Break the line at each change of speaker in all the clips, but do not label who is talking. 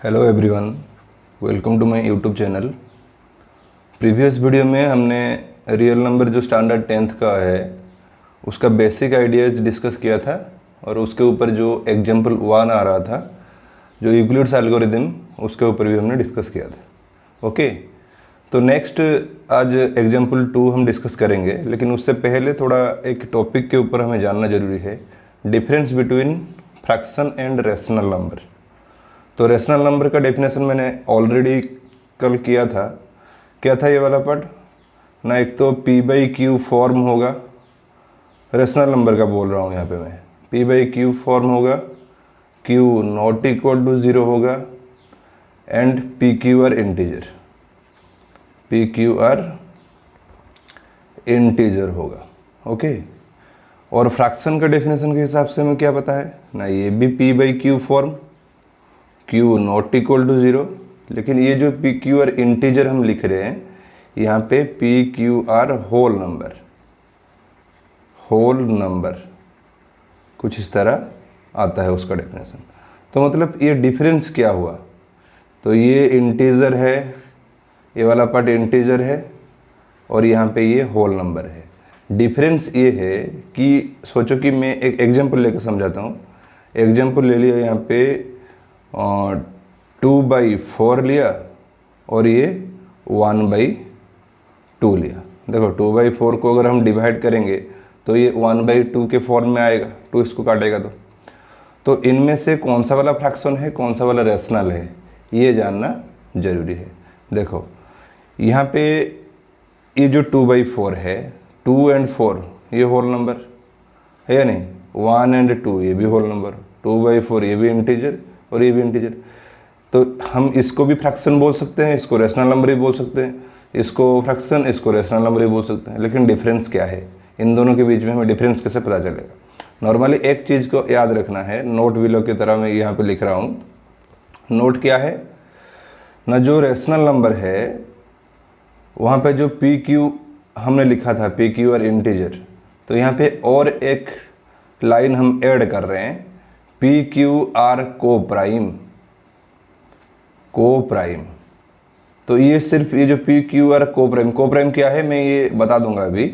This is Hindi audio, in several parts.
Hello everyone, welcome to my YouTube channel. Previous video में हमने रियल नंबर जो स्टैंडर्ड 10th का है उसका बेसिक आइडियाज डिस्कस किया था और उसके ऊपर जो एग्जाम्पल 1 आ रहा था जो यूक्लिड्स एल्गोरिथम उसके ऊपर भी हमने डिस्कस किया था। ओके, तो नेक्स्ट आज एग्जाम्पल 2 हम डिस्कस करेंगे, लेकिन उससे पहले थोड़ा एक टॉपिक के ऊपर हमें जानना ज़रूरी है, difference between fraction and rational number. तो रेशनल नंबर का डेफिनेशन मैंने ऑलरेडी कल किया था। क्या था ये वाला पार्ट ना, एक तो p/q फॉर्म होगा, रेशनल नंबर का बोल रहा हूँ यहाँ पे मैं, p/q फॉर्म होगा, q नॉट इक्वल टू 0 होगा and pq integer, pq integer होगा। ओके, और फ्रैक्शन का डेफिनेशन के हिसाब से हमें क्या पता है ना, ये भी p/q form, q not equal to 0, लेकिन ये जो pq इंटीजर हम लिख रहे हैं यहाँ पे pq होल नंबर कुछ इस तरह आता है उसका डेफिनेशन। तो मतलब ये डिफरेंस क्या हुआ, तो ये इंटीजर है, ये वाला पार्ट इंटीजर है और यहाँ पे ये होल नंबर है। डिफरेंस ये है कि सोचो कि मैं एक एग्जांपल लेकर समझाता हूँ। एग्जांपल ले लिया यहाँ पे 2/4 लिया और ये 1/2 लिया। देखो 2/4 को अगर हम डिवाइड करेंगे तो ये 1/2 के फॉर्म में आएगा, 2 इसको काटेगा तो इनमें से कौन सा वाला फ्रैक्शन है, कौन सा वाला रेशनल है, ये जानना जरूरी है। देखो यहाँ पे ये जो 2/4 है, 2 and 4 ये होल नंबर है या नहीं, 1 and 2 ये भी होल नंबर, 2/4 ये भी इंटीजर और ये भी इंटीजर। तो हम इसको भी फ्रैक्शन बोल सकते हैं, इसको रेशनल नंबर भी बोल सकते हैं, इसको फ्रैक्शन, इसको रेशनल नंबर भी बोल सकते हैं। लेकिन डिफरेंस क्या है इन दोनों के बीच में, हमें डिफरेंस कैसे पता चलेगा। नॉर्मली एक चीज़ को याद रखना है, नोट बिलो की तरह मैं यहाँ पे लिख रहा हूँ। नोट क्या है ना, जो रेशनल नंबर है वहाँ पे जो pq हमने लिखा था, pq इंटीजर, तो यहाँ पे और एक लाइन हम ऐड कर रहे हैं, pq को प्राइम। तो ये सिर्फ ये जो pq को प्राइम क्या है मैं ये बता दूंगा अभी,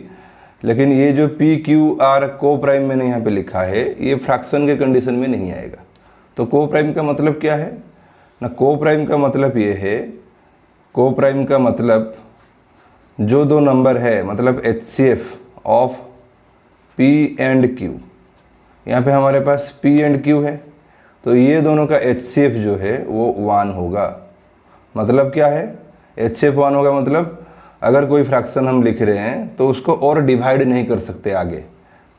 लेकिन ये जो pq को प्राइम मैंने यहाँ पे लिखा है ये फ्रैक्शन के कंडीशन में नहीं आएगा। तो को प्राइम का मतलब क्या है ना, को प्राइम का मतलब ये है, को प्राइम का मतलब जो दो नंबर है, मतलब HCF of p and q, यहाँ पे हमारे पास p एंड q है, तो ये दोनों का HCF जो है वो 1 होगा। मतलब क्या है, HCF 1 होगा मतलब अगर कोई फ्रैक्शन हम लिख रहे हैं तो उसको और डिवाइड नहीं कर सकते आगे,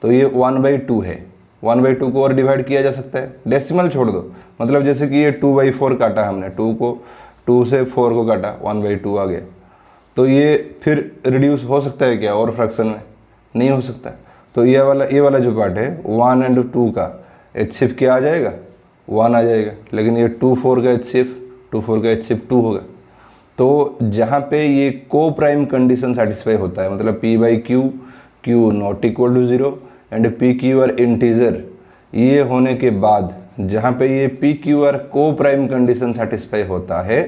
तो ये 1/2 है, 1/2 को और डिवाइड किया जा सकता है, डेसिमल छोड़ दो। मतलब जैसे कि ये 2/4 काटा हमने, 2 से 4 को काटा, 1/2 आ गया, तो ये फिर रिड्यूस हो सकता है क्या और फ्रैक्शन में, नहीं हो सकता। तो ये वाला जो पार्ट है 1 and 2 का HCF क्या आ जाएगा, 1 आ जाएगा, लेकिन ये 2/4 का HCF 2 होगा। तो जहाँ पे ये को प्राइम कंडीशन सेटिस्फाई होता है, मतलब p/q not equal to 0 and pq integer, ये होने के बाद जहाँ पे ये pq को प्राइम कंडीशन सेटिस्फाई होता है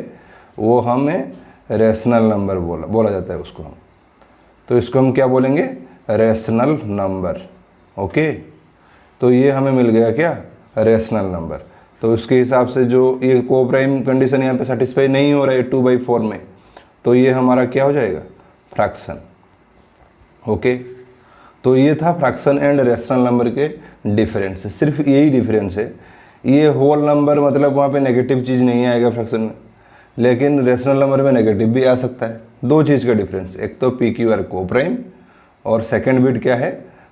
वो हमें रेशनल नंबर बोला जाता है उसको हम। तो इसको हम क्या बोलेंगे, रेशनल नंबर। ओके, तो ये हमें मिल गया क्या, रेशनल नंबर। तो उसके हिसाब से जो ये को प्राइम कंडीशन यहाँ पे सेटिस्फाई नहीं हो रहा है 2/4 में, तो ये हमारा क्या हो जाएगा, फ्रैक्शन। ओके, तो ये था फ्रैक्शन एंड रेशनल नंबर के डिफरेंस, सिर्फ यही डिफरेंस है। ये होल नंबर मतलब वहाँ पे नेगेटिव चीज़ नहीं आएगा फ्रैक्शन में, लेकिन रेशनल नंबर में नेगेटिव भी आ सकता है। दो चीज़ का डिफरेंस, एक तो pq को प्राइम और सेकंड बिट क्या है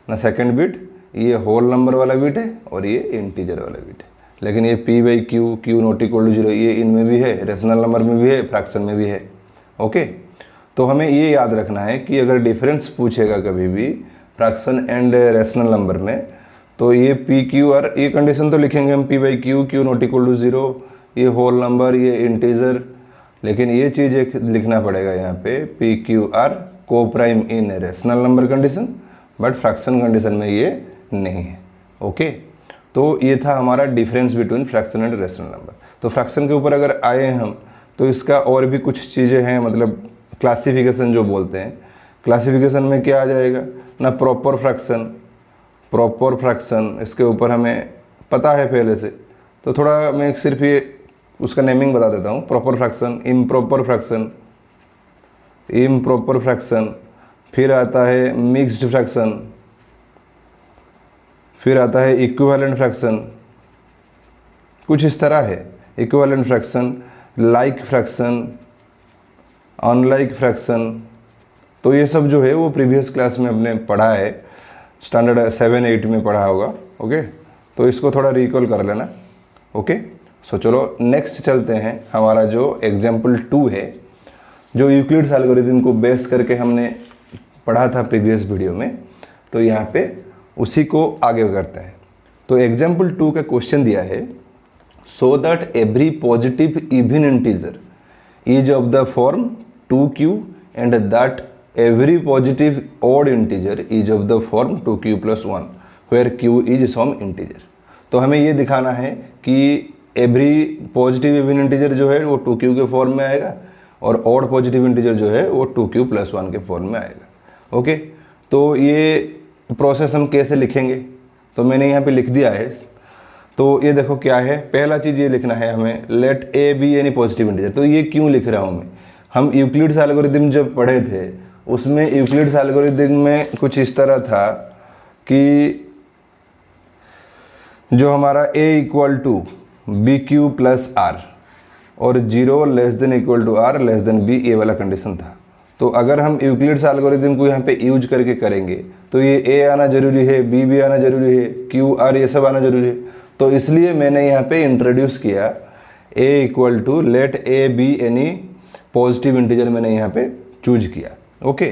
ना, सेकंड बिट ये होल नंबर वाला बिट है और ये इंटीजर वाला बिट है। लेकिन ये p/q नॉट इक्वल टू 0 ये इनमें भी है, रेशनल नंबर में भी है, फ्रैक्शन में भी है। ओके, तो हमें ये याद रखना है कि अगर डिफरेंस पूछेगा कभी भी फ्रैक्शन एंड रेशनल नंबर में, तो ये pq ये कंडीशन तो लिखेंगे हम, p/q नॉट इक्वल टू 0, ये होल नंबर, ये इंटीजर, लेकिन ये चीज़ एक लिखना पड़ेगा यहाँ पे, pq को prime in rational number condition, but fraction condition में ये नहीं है। ओके, तो ये था हमारा difference between fraction and rational number. तो फ्रैक्शन के ऊपर अगर आए हैं हम, तो इसका और भी कुछ चीज़ें हैं, मतलब क्लासिफिकेशन जो बोलते हैं। क्लासिफिकेशन में क्या आ जाएगा ना, प्रॉपर फ्रैक्शन, इसके ऊपर हमें पता है पहले से, तो थोड़ा मैं सिर्फ ये उसका नेमिंग बता देता हूँ। प्रॉपर फ्रैक्शन, इम्प्रॉपर फ्रैक्शन, फिर आता है मिक्स्ड फ्रैक्शन, फिर आता है इक्विवेलेंट फ्रैक्शन, कुछ इस तरह है। Equivalent fraction, like fraction, unlike fraction. तो ये सब जो है वो प्रीवियस क्लास में हमने पढ़ा है, स्टैंडर्ड 7-8 में पढ़ा होगा। ओके, तो इसको थोड़ा रिकॉल कर लेना। ओके, सो चलो नेक्स्ट चलते हैं। हमारा जो एग्जाम्पल 2 है, जो यूक्लिड्स एल्गोरिथम को बेस करके हमने पढ़ा था प्रीवियस वीडियो में, तो यहाँ पे उसी को आगे करते हैं। तो एग्जाम्पल 2 का क्वेश्चन दिया है, so that every positive even integer is of the form 2q and that every positive odd integer is of the form 2q+1 where q is some integer. तो हमें ये दिखाना है कि एवरी पॉजिटिव इवन इंटीजर जो है वो 2q के फॉर्म में आएगा और ऑड पॉजिटिव इंटीजर जो है वो 2q+1 के फॉर्म में आएगा। ओके, तो ये प्रोसेस हम कैसे लिखेंगे, तो मैंने यहाँ पे लिख दिया है। तो ये देखो क्या है, पहला चीज़ ये लिखना है हमें, let a be any positive integer. तो ये क्यों लिख रहा हूँ मैं, हम यूक्लिड्स एल्गोरिथम जब पढ़े थे उसमें यूक्लिड्स एल्गोरिथम में कुछ इस तरह था कि जो हमारा a इक्वल टू BQ+R और 0 less than equal to R less than B, ये वाला कंडीशन था। तो अगर हम यूक्लिड्स एल्गोरिथम को यहाँ पे यूज करके करेंगे तो ये a आना जरूरी है, B भी आना जरूरी है, Q R ये सब आना जरूरी है। तो इसलिए मैंने यहाँ पे इंट्रोड्यूस किया a equal to let a be any positive integer, मैंने यहाँ पे चूज किया। ओके,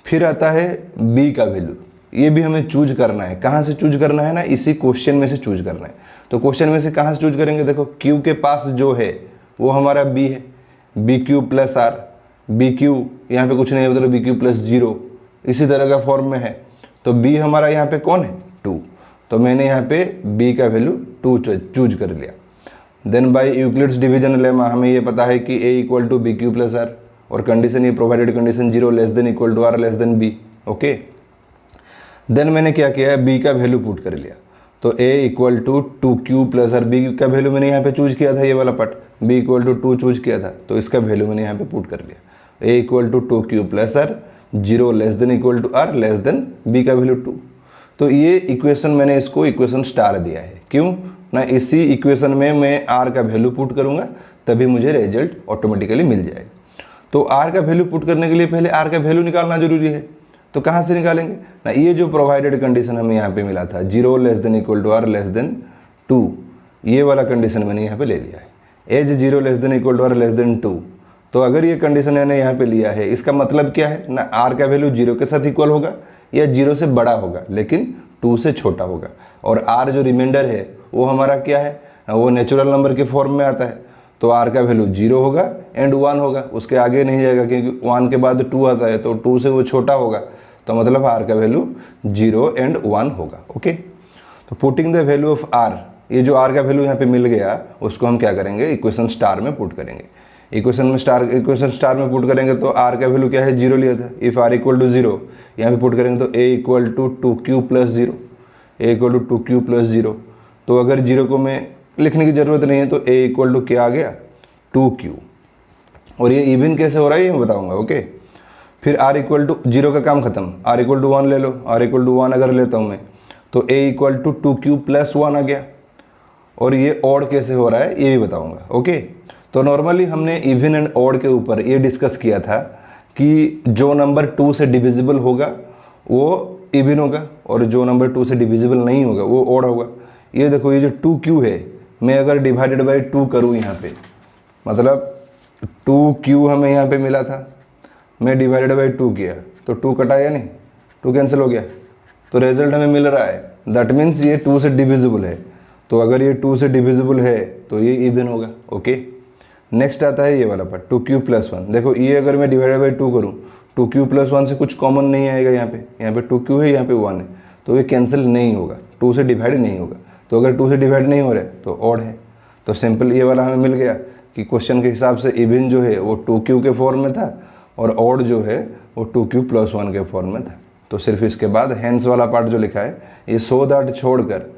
फिर आता है b का वैल्यू, ये भी हमें चूज करना है। कहाँ से चूज करना है ना, इसी क्वेश्चन में से चूज करना है। तो क्वेश्चन में से कहाँ से चूज करेंगे, देखो q के पास जो है वो हमारा b है, BQ+R, BQ यहाँ पे कुछ नहीं है, मतलब BQ+0 इसी तरह का फॉर्म में है। तो b हमारा यहाँ पे कौन है, 2। तो मैंने यहाँ पे b का वैल्यू 2 चूज कर लिया। Then by Euclid's division lemma हमें ये पता है कि a इक्वल टू BQ+R और कंडीशन, ये provided condition 0 less than equal to R less than B। Okay, then मैंने क्या किया है, b का वैल्यू पुट कर लिया। तो a equal to 2q+R, b का वैल्यू मैंने यहाँ पे चूज किया था, ये वाला part b equal to 2 choose किया था, तो इसका वैल्यू मैंने यहाँ पे पुट कर लिया। a equal to 2q+R, 0 less than equal to R less than b का वैल्यू 2। तो ये इक्वेशन मैंने इसको इक्वेशन स्टार दिया है, क्यों ना, इसी इक्वेशन में मैं r का वैल्यू पुट करूँगा तभी मुझे रिजल्ट ऑटोमेटिकली मिल जाएगा। तो r का वैल्यू पुट करने के लिए पहले r का वैल्यू निकालना जरूरी है। तो कहाँ से निकालेंगे ना, ये जो प्रोवाइडेड कंडीशन हमें यहाँ पे मिला था 0 less than equal to R less than 2, ये वाला कंडीशन मैंने यहाँ पे ले लिया है। As 0 less than equal to R less than 2। तो अगर ये कंडीशन मैंने यहाँ पे लिया है, इसका मतलब क्या है ना, R का वैल्यू 0 के साथ इक्वल होगा या 0 से बड़ा होगा लेकिन 2 से छोटा होगा। और R जो रिमाइंडर है वो हमारा क्या है, वो नेचुरल नंबर के फॉर्म में आता है। तो R का वैल्यू 0 होगा एंड 1 होगा, उसके आगे नहीं जाएगा क्योंकि 1 के बाद 2 आता है, तो 2 से वो छोटा होगा, तो मतलब R का वैल्यू 0 एंड 1 होगा। ओके, तो putting the value of R, ये जो R का वैल्यू यहाँ पे मिल गया उसको हम क्या करेंगे, इक्वेशन स्टार में पुट करेंगे। इक्वेशन स्टार में पुट करेंगे तो R का वैल्यू क्या है, 0 लिया था। इफ़ R इक्वल टू 0 यहाँ पे पुट करेंगे तो a equal to 2q+0, a equal to 2q+0। तो अगर 0 को मैं लिखने की ज़रूरत नहीं है तो a इक्वल टू क्या आ गया, 2q। और ये इवन कैसे हो रहा है ये मैं बताऊँगा। ओके, फिर r इक्वल टू 0 का काम खत्म, r इक्वल टू 1 ले लो। r इक्वल टू 1 अगर लेता हूँ मैं तो a इक्वल टू 2q+1 आ गया। और ये ऑड कैसे हो रहा है ये भी बताऊँगा। ओके, तो नॉर्मली हमने इवन एंड ऑड के ऊपर ये डिस्कस किया था कि जो नंबर 2 से डिविजिबल होगा वो इवन होगा और जो नंबर 2 से डिविजिबल नहीं होगा वो ऑड होगा। ये देखो, ये जो 2q है, मैं अगर डिवाइडेड बाई 2 करूँ यहाँ पे, मतलब 2q हमें यहाँ पे मिला था, मैं डिवाइडेड बाई 2 किया तो 2 कटा या नहीं, 2 कैंसिल हो गया, तो रिजल्ट हमें मिल रहा है। दैट मीन्स ये 2 से डिविजिबल है। तो अगर ये 2 से डिविजिबल है तो ये इवन होगा। ओके, नेक्स्ट आता है ये वाला पार्ट 2q+1। देखो ये अगर मैं डिवाइडेड बाई 2 करूँ, 2q+1 से कुछ कॉमन नहीं आएगा, यहाँ पे 2q है, यहाँ पे 1 है, तो ये कैंसिल नहीं होगा, 2 से डिवाइड नहीं होगा। तो अगर 2 से डिवाइड नहीं हो रहे तो ऑड है। तो सिंपल ये वाला हमें मिल गया कि क्वेश्चन के हिसाब से इवन जो है वो 2q के फॉर्म में था और ऑड जो है वो 2q + 1 के फॉर्म में था। तो सिर्फ इसके बाद हैंस वाला पार्ट जो लिखा है ये सो दैट छोड़कर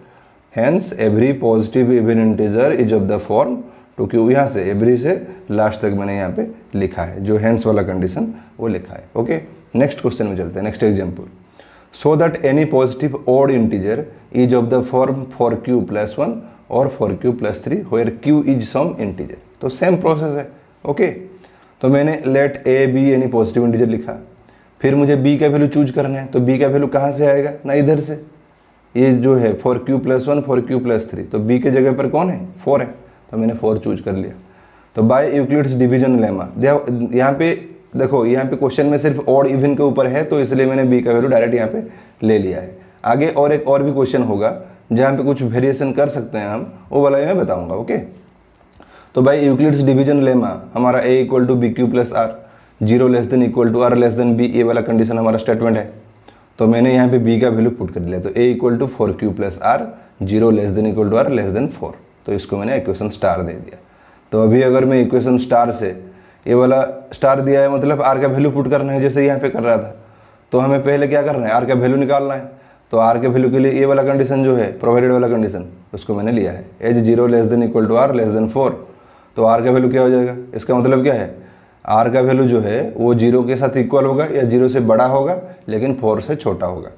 hence every positive even integer is of the form 2q, यहाँ से एवरी से लास्ट तक मैंने यहाँ पे लिखा है, जो हैंस वाला कंडीशन वो लिखा है। ओके, नेक्स्ट क्वेश्चन में चलते हैं। Next example, so that any positive odd integer is of the form 4q + 1 और 4q + 3 where q is some integer. तो सेम प्रोसेस है। ओके, तो मैंने लेट a b यानी पॉजिटिव इंटीजर लिखा, फिर मुझे b का वैल्यू चूज करना है। तो b का वैल्यू कहाँ से आएगा ना, इधर से, ये जो है 4q + 1 4q + 3, तो b के जगह पर कौन है 4 है, तो मैंने 4 चूज कर लिया। तो बाय यूक्लिड्स डिवीजन लेमा, यहाँ पे देखो, यहाँ पे क्वेश्चन में सिर्फ ऑड इवन के ऊपर है तो इसलिए मैंने b का वैल्यू डायरेक्ट यहाँ पे ले लिया है। आगे और एक और भी क्वेश्चन होगा जहाँ पे कुछ वेरिएशन कर सकते हैं हम, वो वाला मैं बताऊंगा। ओके, तो बाय यूक्लिड्स डिवीजन लेमा हमारा a = bq + r 0 <= r <= b, ये वाला कंडीशन हमारा स्टेटमेंट है। तो मैंने यहाँ पे b का वैल्यू पुट कर लिया। तो a = 4q + r 0 <= r <= 4, तो इसको मैंने इक्वेशन स्टार दे दिया। तो अभी अगर मैं इक्वेशन स्टार से ये वाला स्टार दिया है, मतलब r का वैल्यू पुट करना है जैसे यहाँ पे कर रहा था। तो हमें पहले क्या करना है, r का वैल्यू निकालना है। तो r के वैल्यू के लिए ये वाला कंडीशन जो है प्रोवाइडेड वाला कंडीशन, उसको मैंने लिया है एज 0 <= r <= 4। तो r का वैल्यू क्या हो जाएगा, इसका मतलब क्या है, r का वैल्यू जो है वो 0 के साथ इक्वल होगा या 0 से बड़ा होगा लेकिन 4 से छोटा होगा।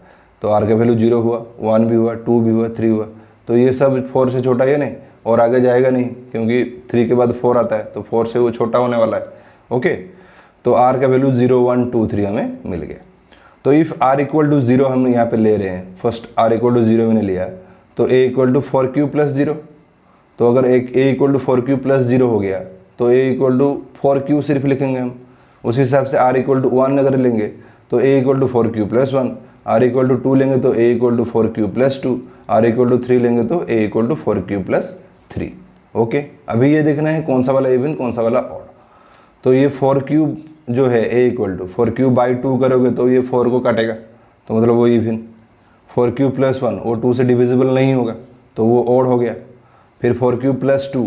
तो r का वैल्यू 0 हुआ, 1 भी हुआ, 2 भी हुआ, 3 हुआ। तो ये सब 4 से छोटा है नहीं, और आगे जाएगा नहीं क्योंकि 3 के बाद 4 आता है, तो 4 से वो छोटा होने वाला है। ओके, तो r का वैल्यू 0 1 2 3 हमें मिल गया। तो इफ़ r = 0 हम यहाँ पे ले रहे हैं, फर्स्ट r = 0 मैंने लिया, तो a = 4q + 0। तो अगर a = 4q + 0 हो गया तो a = 4q सिर्फ लिखेंगे हम। उस हिसाब से r = 1 अगर लेंगे तो a = 4q + 1, r = 2 लेंगे तो a = 4q + 2, r = 3 लेंगे तो a = 4q + 3। ओके, अभी ये देखना है कौन सा वाला इवन कौन सा वाला ऑड। तो ये 4q जो है a = 4q/2 करोगे तो ये 4 को काटेगा, तो मतलब वो इवन। 4q + 1 वो 2 से डिविजिबल नहीं होगा तो वो ऑड हो गया। फिर 4q + 2,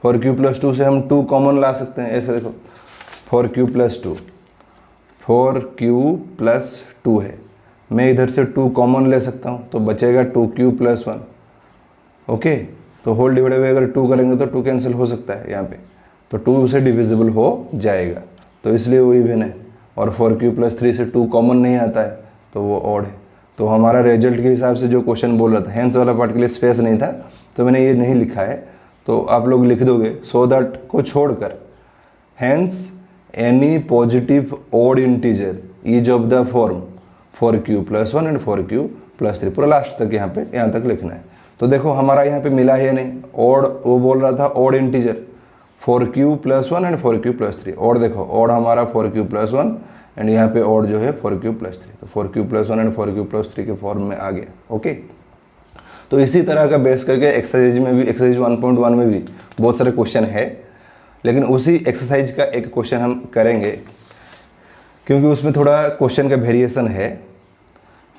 4q + 2 से हम 2 कॉमन ला सकते हैं, ऐसे देखो 4q + 2, 4q + 2 है, मैं इधर से 2 कॉमन ले सकता हूँ तो बचेगा 2q + 1। ओके, तो होल डिवाइड में अगर 2 करेंगे तो 2 कैंसिल हो सकता है यहाँ पे, तो 2 से डिविजिबल हो जाएगा, तो इसलिए वो इवन है। और 4q + 3 से 2 कॉमन नहीं आता है तो वो ऑड है। तो हमारा रिजल्ट के हिसाब से जो क्वेश्चन बोल रहा था, हैंस वाला पार्ट के लिए स्पेस नहीं था तो मैंने ये नहीं लिखा है, तो आप लोग लिख दोगे सो दैट को छोड़कर hence any positive odd integer is of the form 4q + 1 and 4q + 3, पूरा लास्ट तक यहाँ तक लिखना है। तो देखो हमारा यहाँ पे मिला है नहीं, ऑड वो बोल रहा था odd integer 4q + 1 and 4q + 3। और देखो ऑड हमारा 4q + 1 एंड यहाँ पे ऑड जो है 4q + 3, तो 4q + 1 एंड 4q + 3 के फॉर्म में आ गया। ओके, तो इसी तरह का बेस करके एक्सरसाइज में भी, एक्सरसाइज 1.1 में भी बहुत सारे क्वेश्चन है, लेकिन उसी एक्सरसाइज का एक क्वेश्चन हम करेंगे क्योंकि उसमें थोड़ा क्वेश्चन का वेरिएशन है।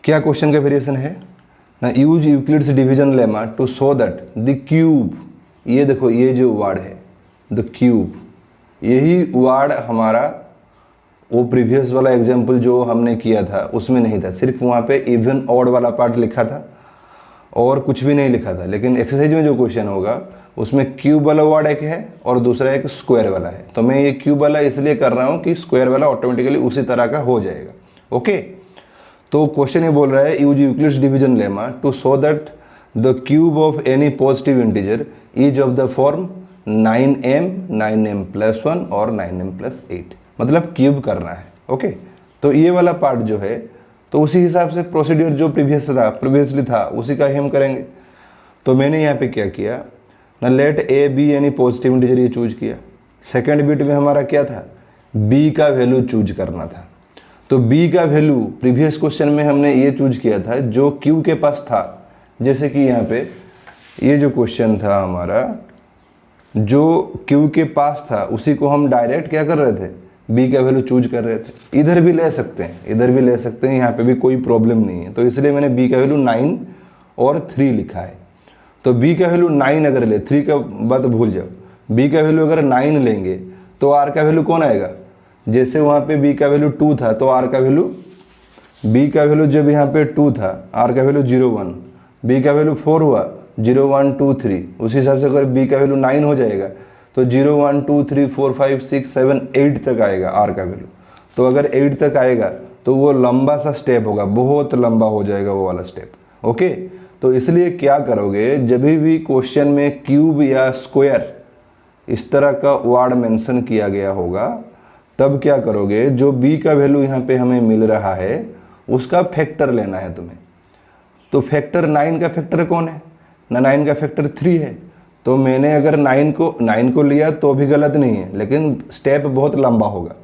क्या क्वेश्चन का वेरिएशन है ना, use Euclid's division lemma to show that the cube, ये देखो ये जो वर्ड है द क्यूब, यही वर्ड हमारा वो प्रीवियस वाला एग्जाम्पल जो हमने किया था उसमें नहीं था, सिर्फ वहाँ पे इवन ऑड वाला पार्ट लिखा था और कुछ भी नहीं लिखा था। लेकिन एक्सरसाइज में जो क्वेश्चन होगा उसमें क्यूब वाला वर्ड एक है और दूसरा एक स्क्वायर वाला है। तो मैं ये क्यूब वाला इसलिए कर रहा हूँ कि स्क्वायर वाला ऑटोमेटिकली उसी तरह का हो जाएगा। ओके, तो क्वेश्चन ये बोल रहा है use Euclid's division lemma to show that the cube of any positive integer is of the form 9m 9m + 1 और 9m + 8, मतलब क्यूब करना है। ओके, तो ये वाला पार्ट जो है तो उसी हिसाब से प्रोसीड्यूर जो प्रीवियसली था उसी का ही हम करेंगे। तो मैंने यहाँ पे क्या किया ना, लेट a b यानी पॉजिटिव इंटीजर ये चूज किया। सेकेंड बिट में हमारा क्या था, b का वैल्यू चूज करना था। तो b का वैल्यू प्रीवियस क्वेश्चन में हमने ये चूज किया था जो q के पास था। जैसे कि यहाँ पे ये जो क्वेश्चन था हमारा जो q के पास था उसी को हम डायरेक्ट क्या कर रहे थे, b का वैल्यू चूज कर रहे थे। इधर भी ले सकते हैं, इधर भी ले सकते हैं, यहाँ पे भी कोई प्रॉब्लम नहीं है। तो इसलिए मैंने b का वैल्यू 9 और 3 लिखा है। तो b का वैल्यू 9 अगर ले, 3 का बात भूल जाओ, b का वैल्यू अगर 9 लेंगे तो r का वैल्यू कौन आएगा, जैसे वहाँ पे b का वैल्यू 2 था तो r का वैल्यू, b का वैल्यू जब यहाँ पे 2 था, r का वैल्यू 0 1, b का वैल्यू 4 हुआ 0 1 2 3, उसी हिसाब से अगर b का वैल्यू 9 हो जाएगा तो 0 1 2 3 4 5 6 7 8 तक आएगा r का वैल्यू। तो अगर 8 तक आएगा तो वो लंबा सा स्टेप होगा, बहुत लंबा हो जाएगा वो वाला स्टेप। ओके, तो इसलिए क्या करोगे, जब भी क्वेश्चन में क्यूब या स्क्वायर इस तरह का वर्ड मेंशन किया गया होगा तब क्या करोगे, जो b का वैल्यू यहाँ पे हमें मिल रहा है उसका फैक्टर लेना है तुम्हें। तो फैक्टर 9 का फैक्टर कौन है ना, 9 का फैक्टर 3 है। तो मैंने अगर 9 को लिया तो भी गलत नहीं है, लेकिन स्टेप बहुत लंबा होगा,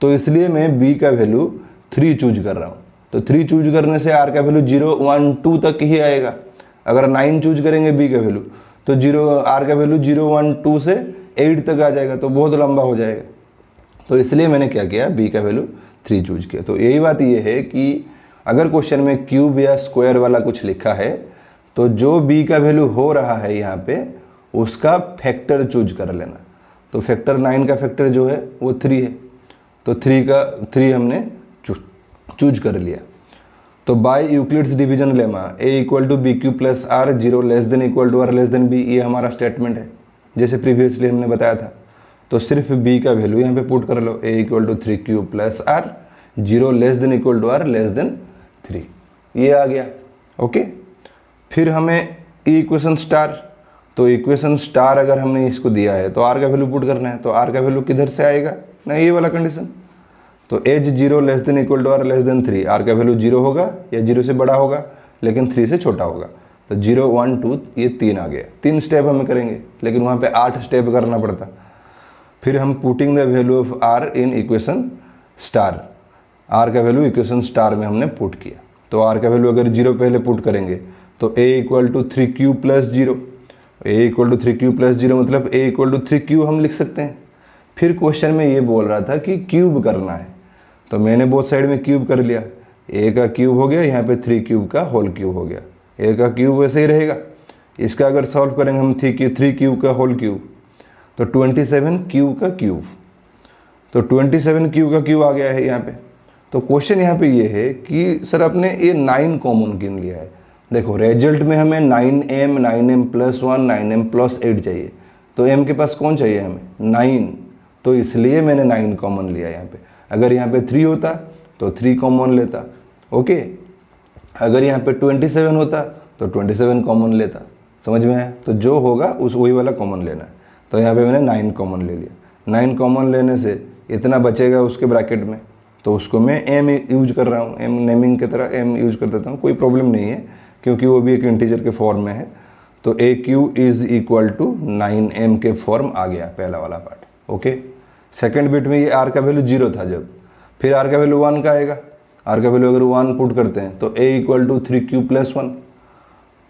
तो इसलिए मैं b का वैल्यू 3 चूज कर रहा हूँ। तो 3 चूज करने से r का वैल्यू 0 1 2 तक ही आएगा। अगर 9 चूज करेंगे b का वैल्यू तो r का वैल्यू 0 1 2 से 8 तक आ जाएगा, तो बहुत लंबा हो जाएगा। तो इसलिए मैंने क्या किया, b का वैल्यू 3 चूज किया। तो यही बात ये है कि अगर क्वेश्चन में क्यूब या स्क्वायर वाला कुछ लिखा है तो जो b का वैल्यू हो रहा है यहाँ पे उसका फैक्टर चूज कर लेना। तो फैक्टर 9 का फैक्टर जो है वो 3 है, तो 3 हमने चूज कर लिया। तो by Euclid's division lemma a equal to b q plus r 0 less than equal to r less than b, ये हमारा स्टेटमेंट है जैसे प्रीवियसली हमने बताया था। तो सिर्फ b का वैल्यू यहाँ पे पुट कर लो, a equal to 3q plus r 0 less than equal to r less than 3, ये आ गया। ओके, फिर हमें इक्वेशन स्टार, तो इक्वेशन स्टार अगर हमने इसको दिया है तो r का वैल्यू पुट करना है। तो r का वैल्यू किधर से आएगा ना, ये वाला कंडीशन। तो as 0 less than equal to r less than 3, r का वैल्यू 0 होगा या 0 से बड़ा होगा लेकिन 3 से छोटा होगा। तो 0 1 2 ये 3 आ गया। 3 स्टेप हमें करेंगे लेकिन वहाँ पे 8 स्टेप करना पड़ता। फिर हम putting the value of r in equation star, r का वैल्यू इक्वेशन स्टार में हमने पुट किया। तो r का वैल्यू अगर 0 पहले पुट करेंगे तो a equal to 3q plus 0, a equal to 3q plus 0 मतलब a इक्वल टू 3q हम लिख सकते हैं। फिर क्वेश्चन में ये बोल रहा था कि क्यूब करना है, तो मैंने बोथ साइड में क्यूब कर लिया। a का क्यूब हो गया, यहाँ पे 3 क्यूब का होल क्यूब हो गया। a का क्यूब वैसे ही रहेगा, इसका अगर सॉल्व करेंगे हम 3 क्यूब का होल क्यूब तो 27 क्यूब का क्यूब, तो 27 क्यूब का क्यूब आ गया है यहाँ पे। तो क्वेश्चन यहाँ पे ये है कि सर आपने ये 9 कॉमन क्यों लिया है। देखो रिजल्ट में हमें 9m प्लस 1 9m प्लस 8 चाहिए, तो m के पास कौन चाहिए हमें 9, तो इसलिए मैंने 9 कॉमन लिया यहाँ पे। अगर यहाँ पे 3 होता तो 3 कॉमन लेता। ओके, अगर यहाँ पे 27 होता तो 27 कॉमन लेता। समझ में आया, तो जो होगा उस वही वाला कॉमन लेना है। तो यहाँ पे मैंने 9 कॉमन ले लिया। 9 कॉमन लेने से इतना बचेगा उसके ब्रैकेट में, तो उसको मैं m यूज कर रहा हूँ, m नेमिंग की तरह m यूज कर देता हूँ, कोई प्रॉब्लम नहीं है क्योंकि वो भी एक इंटीजर के फॉर्म में है। तो a q is equal to 9m के फॉर्म आ गया पहला वाला पार्ट। ओके, सेकेंड बिट में ये r का वैल्यू 0 था जब, फिर r का वैल्यू 1 का आएगा। r का वैल्यू अगर 1 पुट करते हैं तो a equal to 3q plus 1,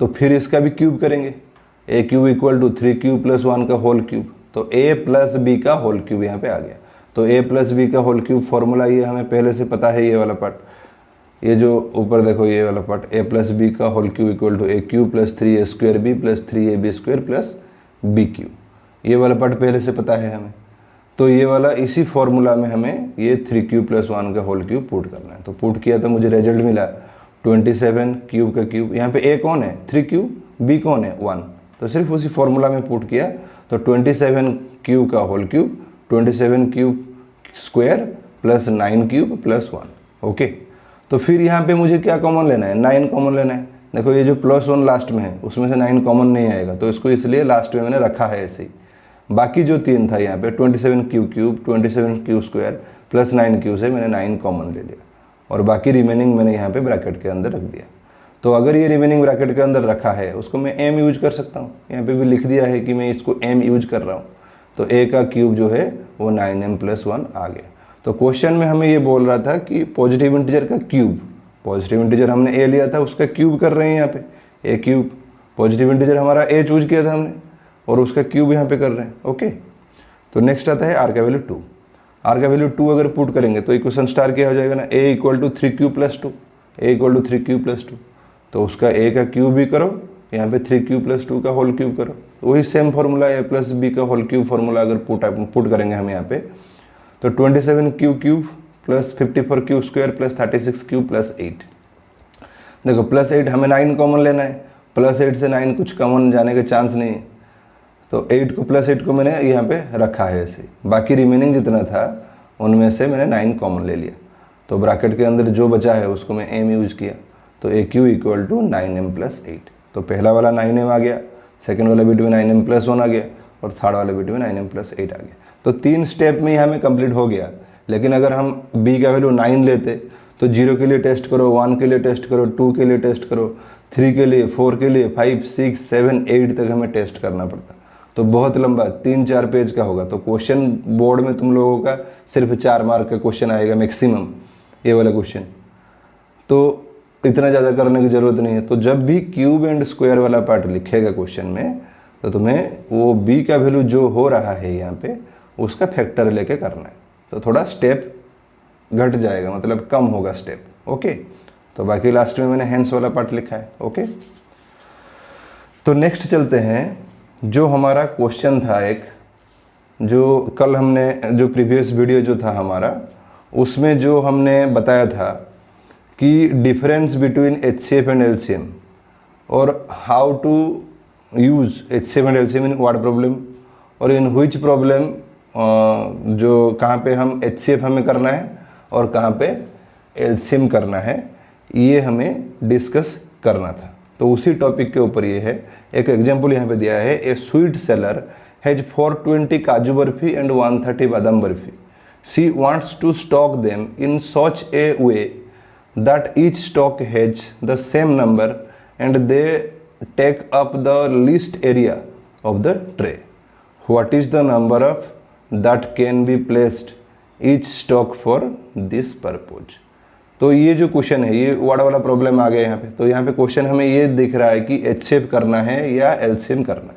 तो फिर इसका भी क्यूब करेंगे, a cube equal to 3q plus 1 का होल क्यूब, तो a प्लस b का होल क्यूब यहाँ पे आ गया। तो a प्लस b का होल क्यूब फॉर्मूला ये हमें पहले से पता है, ये वाला पार्ट, ये जो ऊपर देखो ये वाला पार्ट, a प्लस b का whole cube equal to a cube plus 3a square b plus 3ab square plus b cube, ये वाला पार्ट पहले से पता है हमें। तो ये वाला इसी फॉर्मूला में हमें ये 3q प्लस 1 का होल क्यूब पुट करना है। तो पुट किया तो मुझे रिजल्ट मिला 27 क्यूब का क्यूब। यहाँ पे a कौन है 3q, b कौन है 1, तो सिर्फ उसी फॉर्मूला में पुट किया तो 27 क्यूब का whole cube 27 cube square plus 9 cube plus 1। Okay, तो फिर यहाँ पे मुझे क्या कॉमन लेना है 9 कॉमन लेना है। देखो ये जो प्लस 1 लास्ट में है उसमें से 9 कॉमन नहीं आएगा, तो इसको इसलिए लास्ट में मैंने रखा है ऐसे ही। बाकी जो 3 था यहाँ पे 27 cube 27 cube square plus 9 cube से मैंने 9 कॉमन ले लिया और बाकी रिमेनिंग मैंने यहाँ पे ब्रैकेट के अंदर रख दिया। तो अगर ये रिमेनिंग ब्रैकेट के अंदर रखा है उसको मैं m यूज कर सकता हूँ, यहाँ पे भी लिख दिया है कि मैं इसको m यूज कर रहा हूँ। तो a का क्यूब जो है वो 9m प्लस 1 आ गया। तो क्वेश्चन में हमें ये बोल रहा था कि पॉजिटिव इंटीजर का क्यूब, पॉजिटिव इंटीजर हमने a लिया था उसका क्यूब कर रहे हैं यहाँ पे, a क्यूब, पॉजिटिव इंटीजर हमारा a चूज किया था हमने और उसका क्यूब यहाँ पे कर रहे हैं। ओके, तो नेक्स्ट आता है r का वैल्यू 2। r का वैल्यू 2 अगर पुट करेंगे तो इक्वेशन स्टार क्या हो जाएगा ना, a equal to 3q plus 2, a equal to 3q plus 2, तो उसका a का क्यूब भी करो यहाँ पे 3q प्लस 2 का होल क्यूब करो, वही same formula a plus b का होल क्यूब फॉर्मूला अगर पुट करेंगे हम यहाँ पे, तो 27q cube plus 54q square plus 36q plus 8। देखो प्लस 8 हमें 9 कॉमन लेना है, प्लस 8 से 9 कुछ कॉमन जाने के चांस नहीं है, तो 8 को प्लस 8 को मैंने यहाँ पे रखा है ऐसे, बाकी रिमेनिंग जितना था उनमें से मैंने 9 कॉमन ले लिया, तो ब्रैकेट के अंदर जो बचा है उसको मैं m यूज किया, तो AQ equal to 9m plus 8। तो पहला वाला 9m आ गया, सेकेंड वाला बिट में 9m प्लस 1 आ गया, और थर्ड वाला बिट में 9m प्लस 8 आ गया। तो 3 स्टेप में यहाँ में कंप्लीट हो गया। लेकिन अगर हम b का वैल्यू 9 लेते तो 0 के लिए टेस्ट करो, 1 के लिए टेस्ट करो, 2 के लिए टेस्ट करो, 3 के लिए, 4 के लिए, 5, 6, 7, 8 तक हमें टेस्ट करना पड़ता, तो बहुत लंबा 3-4 पेज का होगा। तो क्वेश्चन बोर्ड में तुम लोगों का सिर्फ 4 मार्क का क्वेश्चन आएगा मैक्सिमम, ये वाला क्वेश्चन, तो इतना ज़्यादा करने की ज़रूरत नहीं है। तो जब भी क्यूब एंड स्क्वायर वाला पार्ट लिखेगा क्वेश्चन में, तो तुम्हें वो b का वैल्यू जो हो रहा है यहाँ पे उसका फैक्टर लेके करना है, तो थोड़ा स्टेप घट जाएगा, मतलब कम होगा स्टेप। ओके, तो बाकी लास्ट में मैंने हैंस वाला पार्ट लिखा है। ओके, तो नेक्स्ट चलते हैं, जो हमारा क्वेश्चन था एक, जो कल हमने, जो प्रीवियस वीडियो जो था हमारा, उसमें जो हमने बताया था कि difference between HCF and LCM और how to use HCF and LCM in what problem, और इन व्हिच प्रॉब्लम, जो कहाँ पे हम HCF हमें करना है और कहाँ पे LCM करना है, ये हमें डिस्कस करना था। तो उसी टॉपिक के ऊपर ये है। एक एग्जांपल यहाँ पे दिया है, ए स्वीट सेलर हैज 420 काजू barfi and 130 badam barfi, she wants to stock them in such a way that each stock has the same number and they take up the least area of the tray. What is the number of that can be placed each stock for this purpose? तो ये जो क्वेश्चन है, ये वाला वाला प्रॉब्लम आ गया यहाँ पे। तो यहाँ पे क्वेश्चन हमें ये दिख रहा है कि HCF करना है या LCM करना है।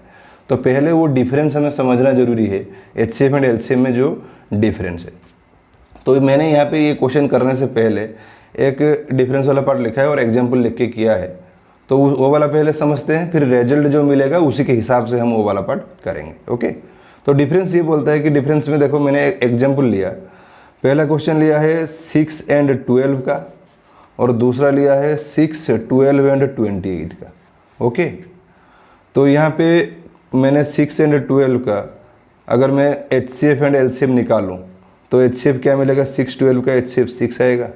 तो पहले वो डिफरेंस हमें समझना जरूरी है, HCF एंड LCM में जो डिफरेंस है। तो मैंने यहाँ पे ये क्वेश्चन करने से पहले एक डिफरेंस वाला पार्ट लिखा है और एग्जाम्पल लिख के किया है, तो वो वाला पहले समझते हैं, फिर रिजल्ट जो मिलेगा उसी के हिसाब से हम वो वाला पार्ट करेंगे। ओके, तो डिफरेंस ये बोलता है कि डिफरेंस में देखो मैंने एक एग्जाम्पल लिया, पहला क्वेश्चन लिया है 6 एंड 12 का, और दूसरा लिया है 6, 12 एंड 28 का। ओके, तो यहाँ पे मैंने 6 एंड 12 का अगर मैं HCF एंड LCM निकालूँ तो HCF क्या मिलेगा, 6, 12 का HCF 6 आएगा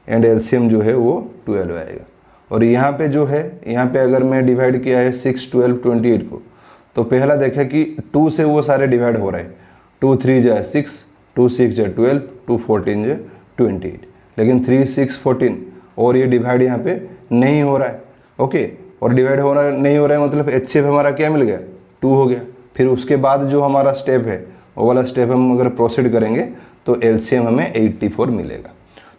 एंड LCM जो है वो 12 आएगा। और यहाँ पे जो है, यहाँ पे अगर मैं डिवाइड किया है 6, 12, 28 को, तो पहला देखा कि 2 से वो सारे डिवाइड हो रहे हैं, 2 3 जा 6, 2 6 जा 12, 2 14 जा 28, लेकिन 3 6 14 और ये डिवाइड यहाँ पे नहीं हो रहा है। ओके, और डिवाइड हो रहा नहीं हो रहा है मतलब HCF हमारा क्या मिल गया, 2 हो गया। फिर उसके बाद जो हमारा स्टेप है वो वाला स्टेप हम अगर प्रोसीड करेंगे तो LCM हमें 84 मिलेगा।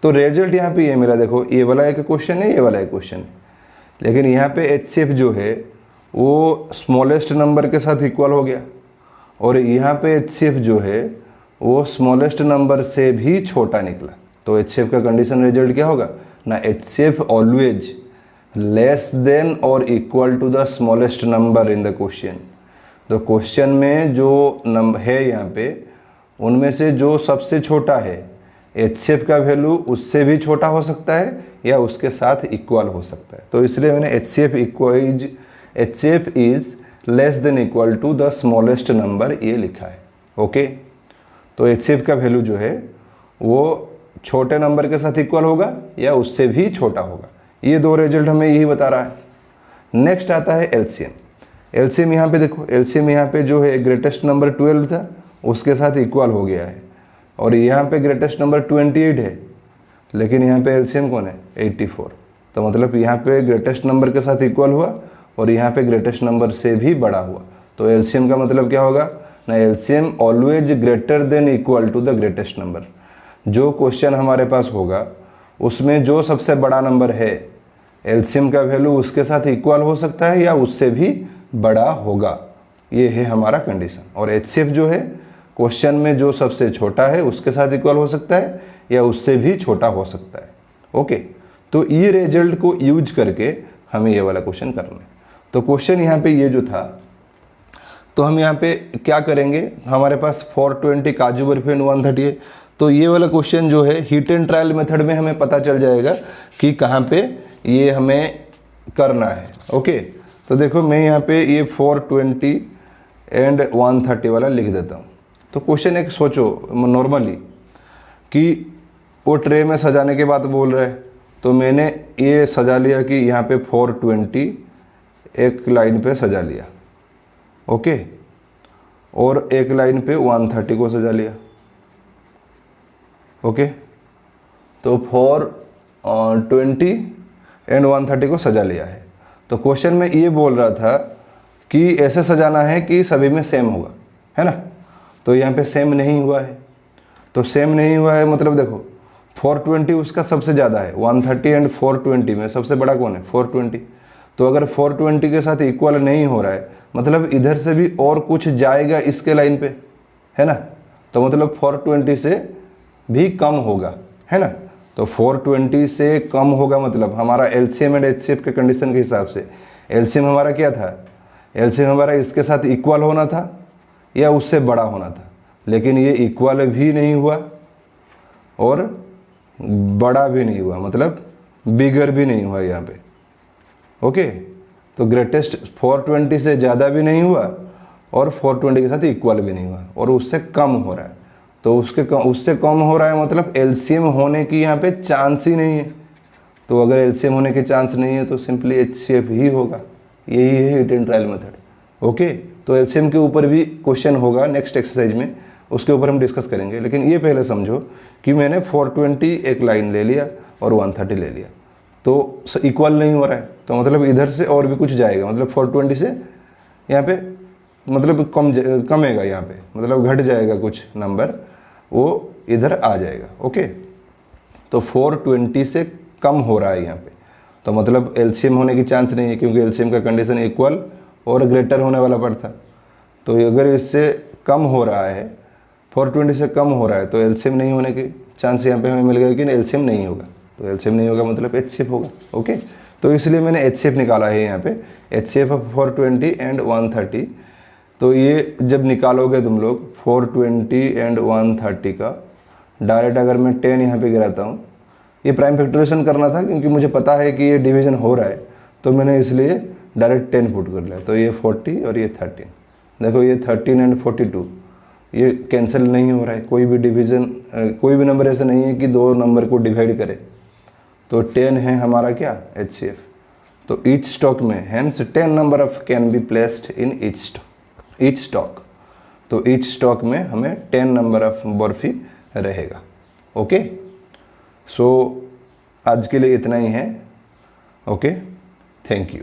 तो रिजल्ट यहाँ पे ये मिला, देखो ये वाला एक क्वेश्चन है, ये वाला एक क्वेश्चन है, लेकिन यहाँ पे HCF जो है वो स्मॉलेस्ट नंबर के साथ इक्वल हो गया, और यहाँ पे HCF जो है वो स्मॉलेस्ट नंबर से भी छोटा निकला। तो HCF का कंडीशन रिजल्ट क्या होगा ना, HCF ऑलवेज लेस देन और equal to the smallest number in the question. तो क्वेश्चन में जो नंबर है यहाँ पे, उनमें से जो सबसे छोटा है HCF का वैल्यू उससे भी छोटा हो सकता है या उसके साथ इक्वल हो सकता है। तो इसलिए मैंने HCF is less than equal to the smallest number ये लिखा है। ओके, तो HCF का वैल्यू जो है वो छोटे नंबर के साथ इक्वल होगा या उससे भी छोटा होगा। ये दो रिजल्ट हमें यही बता रहा है। नेक्स्ट आता है LCM। LCM यहाँ पे देखो, LCM यहाँ पे जो है ग्रेटेस्ट नंबर 12 था उसके साथ इक्वल हो गया है, और यहाँ पे ग्रेटेस्ट नंबर 28 है, लेकिन यहाँ पे LCM कौन है 84। तो मतलब यहाँ पे ग्रेटेस्ट नंबर के साथ इक्वल हुआ और यहाँ पे ग्रेटेस्ट नंबर से भी बड़ा हुआ। तो LCM का मतलब क्या होगा ना, LCM always greater than equal to the greatest number. जो क्वेश्चन हमारे पास होगा उसमें जो सबसे बड़ा नंबर है LCM का वैल्यू उसके साथ इक्वल हो सकता है या उससे भी बड़ा होगा, ये है हमारा कंडीशन। और HCF जो है क्वेश्चन में जो सबसे छोटा है उसके साथ इक्वल हो सकता है या उससे भी छोटा हो सकता है। ओके, तो ये रिजल्ट को यूज करके हमें ये वाला क्वेश्चन करना है। तो क्वेश्चन यहाँ पे ये जो था, तो हम यहाँ पे क्या करेंगे, हमारे पास 420 काजू बर्फी एंड 130 है, तो ये वाला क्वेश्चन जो है हीट एंड ट्रायल मेथड में हमें पता चल जाएगा कि कहाँ पे ये हमें करना है। ओके, तो देखो मैं यहाँ पे ये 420 एंड 130 वाला लिख देता हूँ। तो क्वेश्चन एक सोचो नॉर्मली कि वो ट्रे में सजाने के बाद बोल रहे हैं, तो मैंने ये सजा लिया कि यहाँ पे 420 एक लाइन पे सजा लिया, ओके, और एक लाइन पे 130 को सजा लिया, ओके। तो 420 एंड 130 को सजा लिया है। तो क्वेश्चन में ये बोल रहा था कि ऐसे सजाना है कि सभी में सेम होगा, है ना। तो यहाँ पे सेम नहीं हुआ है, तो सेम नहीं हुआ है मतलब देखो 420 उसका सबसे ज़्यादा है, 130 एंड 420 में सबसे बड़ा कौन है, 420। तो अगर 420 के साथ इक्वल नहीं हो रहा है मतलब इधर से भी और कुछ जाएगा इसके लाइन पे, है ना। तो मतलब 420 से भी कम होगा, है ना। तो 420 से कम होगा मतलब हमारा एलसीएम एंड एचसीएफ के कंडीशन के हिसाब से एलसीएम हमारा क्या था, एलसीएम हमारा इसके साथ इक्वल होना था या उससे बड़ा होना था, लेकिन ये इक्वल भी नहीं हुआ और बड़ा भी नहीं हुआ, मतलब बिगर भी नहीं हुआ यहाँ पे, ओके। तो ग्रेटेस्ट 420 से ज़्यादा भी नहीं हुआ और 420 के साथ इक्वल भी नहीं हुआ और उससे कम हो रहा है। तो उससे कम हो रहा है मतलब एलसीएम होने की यहाँ पे चांस ही नहीं है। तो अगर एलसीएम होने के चांस नहीं है तो सिंपली एचसीएफ ही होगा। यही है heat and trial method, okay. तो एलसीएम के ऊपर भी क्वेश्चन होगा नेक्स्ट एक्सरसाइज में, उसके ऊपर हम डिस्कस करेंगे। लेकिन ये पहले समझो कि मैंने 420 एक लाइन ले लिया और 130 ले लिया, तो इक्वल नहीं हो रहा है, तो मतलब इधर से और भी कुछ जाएगा, मतलब 420 से यहाँ पे मतलब कमेगा, यहाँ पे मतलब घट जाएगा कुछ नंबर, वो इधर आ जाएगा, ओके। तो 420 से कम हो रहा है यहाँ पे, तो मतलब एलसीएम होने की चांस नहीं है क्योंकि एलसीएम का कंडीशन इक्वल और ग्रेटर होने वाला पड़ता। तो अगर इससे कम हो रहा है, 420 से कम हो रहा है, तो एलसीएम नहीं होने की चांस यहाँ पे हमें मिल गया कि एलसीएम नहीं होगा। तो एलसीएम नहीं होगा मतलब एचसीएफ होगा, ओके। तो इसलिए मैंने एचसीएफ निकाला है यहाँ पे, एचसीएफ ऑफ 420 एंड 130। तो ये जब निकालोगे तुम लोग 420 एंड 130 का, डायरेक्ट अगर मैं 10 यहाँ पे गिराता हूँ, ये प्राइम फैक्टराइजेशन करना था क्योंकि मुझे पता है कि ये डिवीजन हो रहा है, तो मैंने इसलिए डायरेक्ट 10 पुट कर लिया। तो ये 40 और ये 13, देखो ये 13 एंड 42 ये कैंसिल नहीं हो रहा है, कोई भी डिवीजन कोई भी नंबर ऐसा नहीं है कि दो नंबर को डिवाइड करे। तो 10 है हमारा क्या, एचसीएफ। तो ईच स्टॉक में hence 10 number of can be placed in each stock. तो ईच स्टॉक में हमें 10 नंबर ऑफ बर्फी रहेगा, ओके। सो आज के लिए इतना ही है, ओके, थैंक यू।